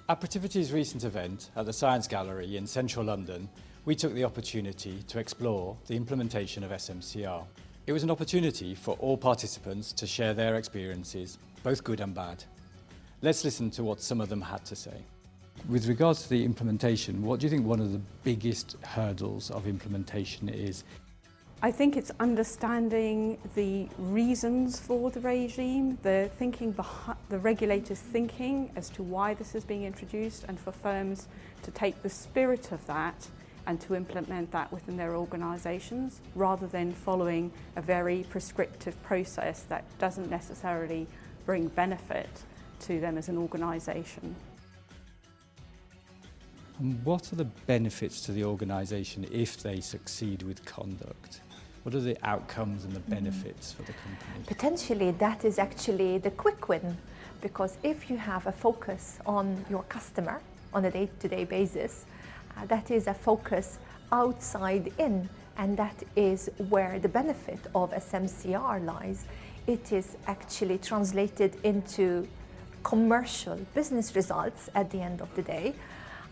At Protivity's recent event at the Science Gallery in central London, we took the opportunity to explore the implementation of SM&CR. It was an opportunity for all participants to share their experiences, both good and bad. Let's listen to what some of them had to say. With regards to the implementation, what do you think one of the biggest hurdles of implementation is? I think it's understanding the reasons for the regime, the thinking behind the regulators' thinking as to why this is being introduced, and for firms to take the spirit of that and to implement that within their organisations, rather than following a very prescriptive process that doesn't necessarily bring benefit to them as an organisation. And what are the benefits to the organisation if they succeed with conduct? What are the outcomes and the benefits for the company? Potentially that is actually the quick win, because if you have a focus on your customer on a day-to-day basis, that is a focus outside in, and that is where the benefit of SM&CR lies. It is actually translated into commercial business results at the end of the day.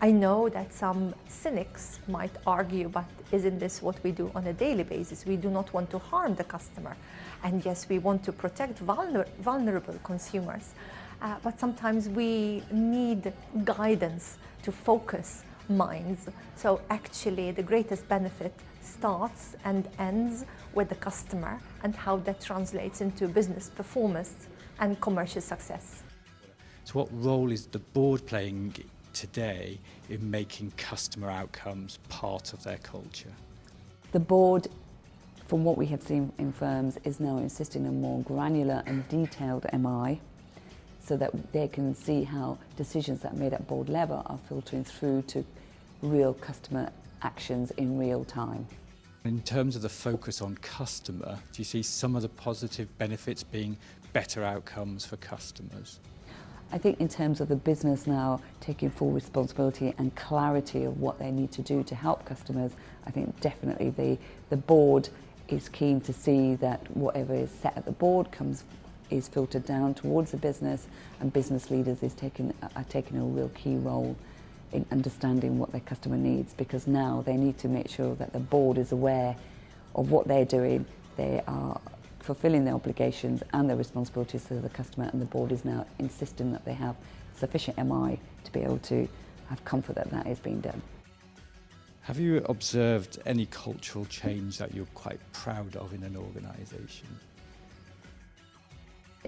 I know that some cynics might argue, but isn't this what we do on a daily basis? We do not want to harm the customer. And yes, we want to protect vulnerable consumers. But sometimes we need guidance to focus minds. So actually the greatest benefit starts and ends with the customer and how that translates into business performance and commercial success. So what role is the board playing today in making customer outcomes part of their culture? The board, from what we have seen in firms, is now insisting on more granular and detailed MI, so that they can see how decisions that are made at board level are filtering through to real customer actions in real time. In terms of the focus on customer, do you see some of the positive benefits being better outcomes for customers? I think in terms of the business now taking full responsibility and clarity of what they need to do to help customers, I think definitely the board is keen to see that whatever is set at the board is filtered down towards the business, and business leaders are taking a real key role in understanding what their customer needs, because now they need to make sure that the board is aware of what they're doing. They are fulfilling their obligations and their responsibilities to the customer, and the board is now insisting that they have sufficient MI to be able to have comfort that that is being done. Have you observed any cultural change that you're quite proud of in an organisation?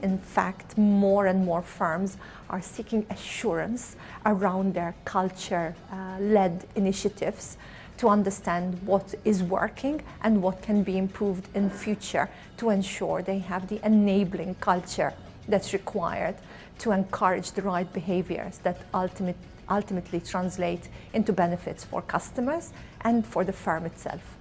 In fact, more and more firms are seeking assurance around their culture-led initiatives to understand what is working and what can be improved in future, to ensure they have the enabling culture that's required to encourage the right behaviors that ultimately translate into benefits for customers and for the firm itself.